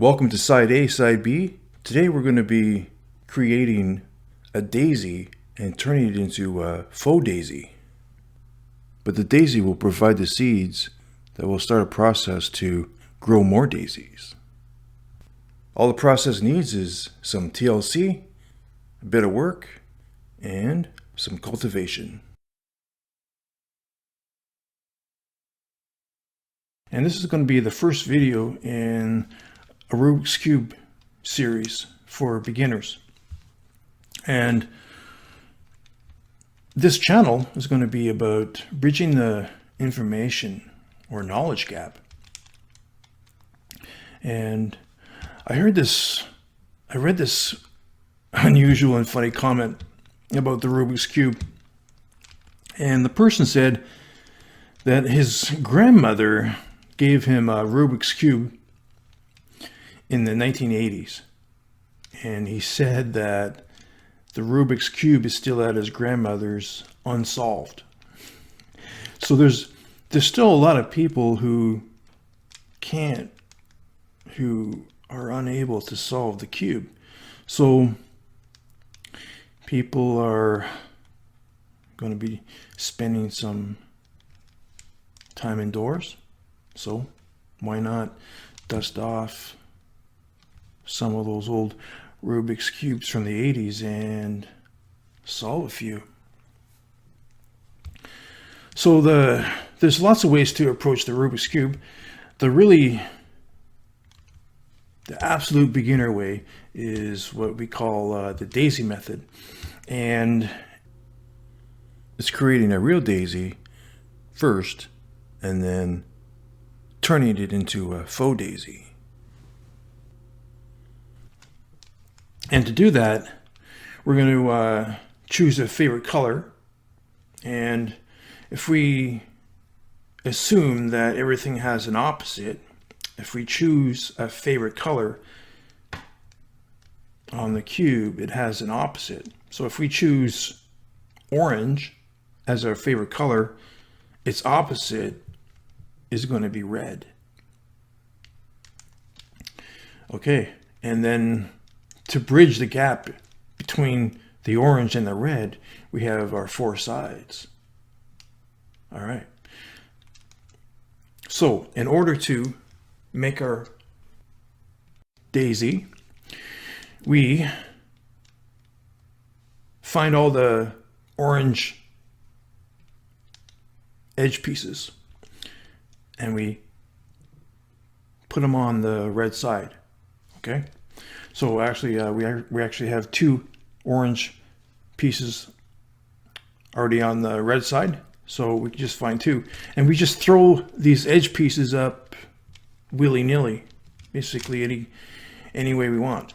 Welcome to Side A, Side B. Today we're going to be creating a daisy and turning it into a faux daisy. But the daisy will provide the seeds that will start a process to grow more daisies. All the process needs is some TLC, a bit of work, and some cultivation. And this is going to be the first video in a Rubik's Cube series for beginners. And this channel is going to be about bridging the information or knowledge gap. And I read this unusual and funny comment about the Rubik's Cube. And the person said that his grandmother gave him a Rubik's Cube in the 1980s. And he said that the Rubik's Cube is still at his grandmother's unsolved. So there's still a lot of people who are unable to solve the cube. So people are going to be spending some time indoors. So why not dust off some of those old Rubik's Cubes from the 80s and solve a few. So there's lots of ways to approach the Rubik's Cube. The absolute beginner way is what we call the daisy method. And it's creating a real daisy first and then turning it into a faux daisy. And to do that, we're going to choose a favorite color. And if we assume that everything has an opposite, if we choose a favorite color on the cube, it has an opposite. So if we choose orange as our favorite color, its opposite is going to be red. Okay, and then to bridge the gap between the orange and the red, we have our four sides. All right. So in order to make our daisy, we find all the orange edge pieces and we put them on the red side. Okay. So actually, we actually have two orange pieces already on the red side. So we can just find two. And we just throw these edge pieces up willy-nilly. Basically any way we want.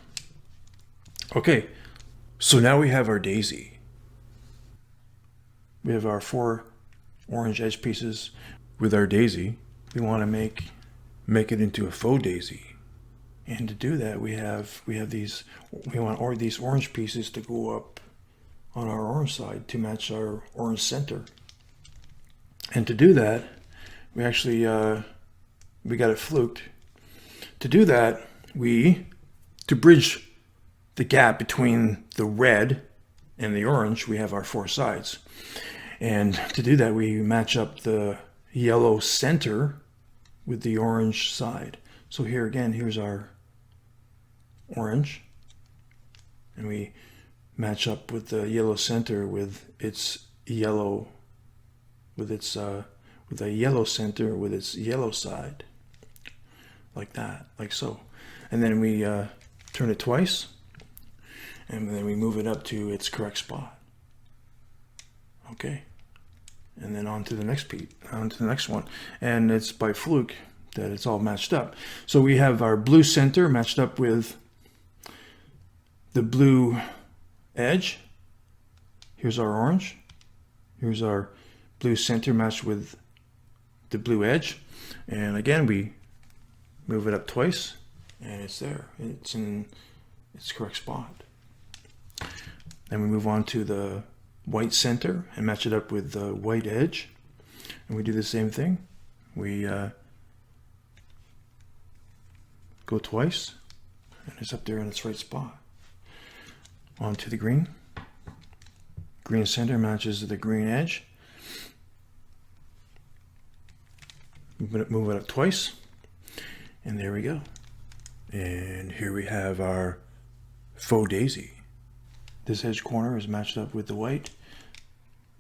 Okay, so now we have our daisy. We have our four orange edge pieces. With our daisy, we want to make it into a faux daisy. And to do that, we want these orange pieces to go up on our orange side to match our orange center. And to do that, we actually we got it fluked. To do that, to bridge the gap between the red and the orange, we have our four sides. And to do that, we match up the yellow center with the orange side. So here again, here's our orange, and we match up with the yellow center with its yellow, with a yellow center with its yellow side, like that, like so. And then we turn it twice, and then we move it up to its correct spot. Okay, and then on to the next one, and it's by fluke that it's all matched up. So we have our blue center matched up with the blue edge. Here's our orange. Here's our blue center matched with the blue edge. And again, we move it up twice and it's there. It's in its correct spot. Then we move on to the white center and match it up with the white edge. And we do the same thing. We go twice, and it's up there in its right spot. Onto the green. Green center matches the green edge. Move it up twice, and there we go. And here we have our faux daisy. This edge corner is matched up with the white,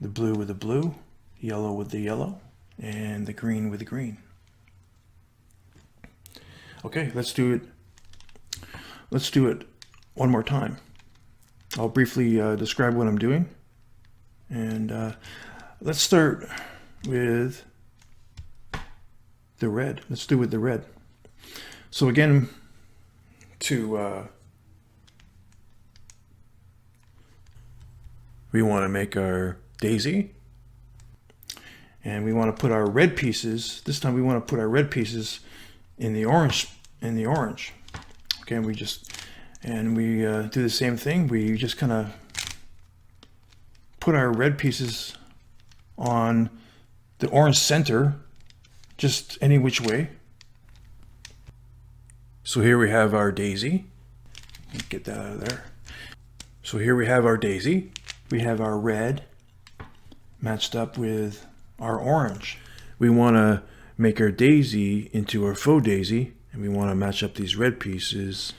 the blue with the blue, yellow with the yellow, and the green with the green. Okay, let's do it. Let's do it one more time. I'll briefly describe what I'm doing. And let's start with the red. Let's do with the red. So again, we want to make our daisy, and we want to put our red pieces. This time we want to put our red pieces in the orange. Okay, and we do the same thing. We just kind of put our red pieces on the orange center, just any which way. So here we have our daisy. Get that out of there. So here we have our daisy. We have our red matched up with our orange. We want to make our daisy into our faux daisy, and we want to match up these red pieces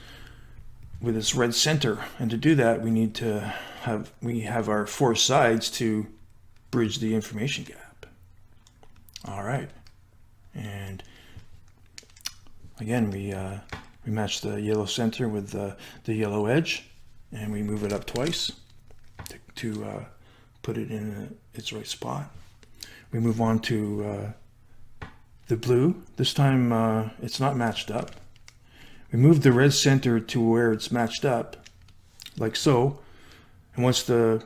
with this red center. And to do that, we have our four sides to bridge the information gap. All right, and again we match the yellow center with the yellow edge, and we move it up twice to put it in its right spot. We move on to the blue. This time it's not matched up. We move the red center to where it's matched up, like so. And once the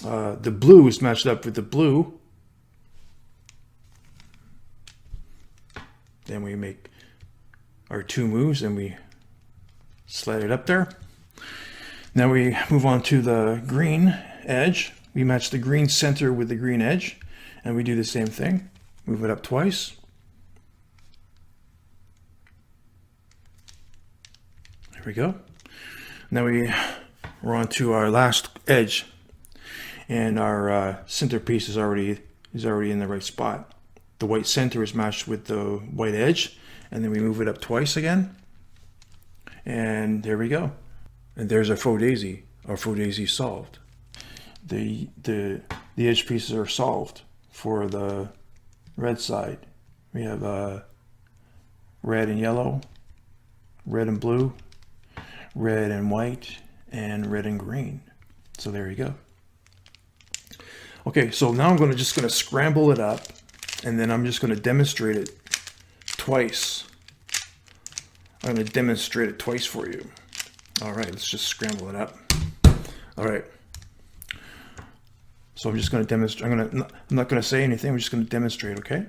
blue is matched up with the blue, then we make our two moves and we slide it up there. Now we move on to the green edge. We match the green center with the green edge, and we do the same thing. Move it up twice. There we go. Now we're on to our last edge, and our centerpiece is already in the right spot. The white center is matched with the white edge, and then we move it up twice again, and there we go. And there's our faux daisy. Our faux daisy solved. The edge pieces are solved for the red side. We have red and yellow, red and blue, red and white, and red and green. So there you go. Okay, so now I'm just going to scramble it up, and then I'm just going to demonstrate it twice. I'm going to demonstrate it twice for you. All right, let's just scramble it up. All right. So I'm just going to demonstrate. I'm not going to say anything. I'm just going to demonstrate, okay?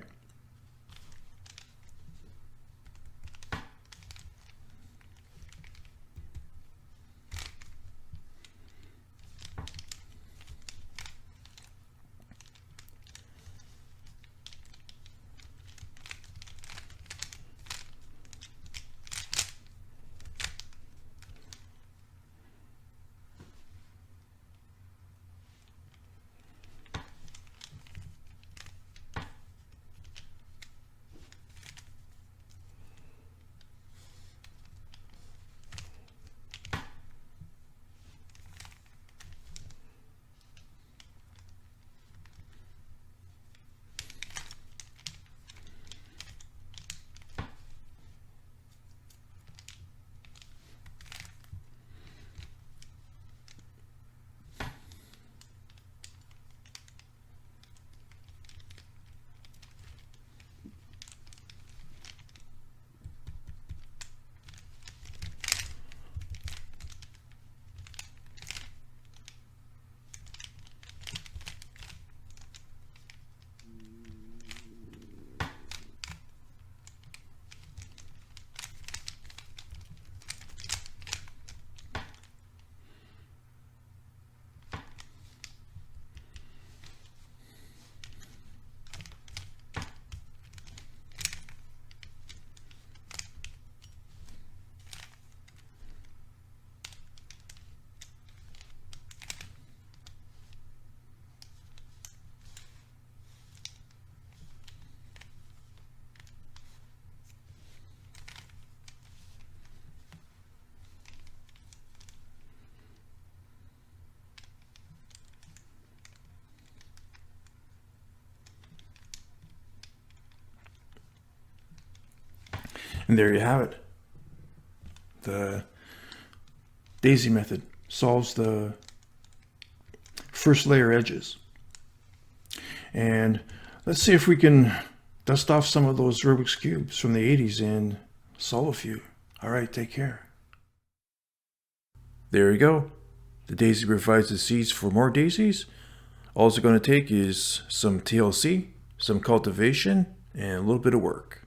And there you have it. The daisy method solves the first layer edges. And let's see if we can dust off some of those Rubik's Cubes from the 80s and solve a few. All right, take care. There you go. The daisy provides the seeds for more daisies. All it's going to take is some TLC, some cultivation, and a little bit of work.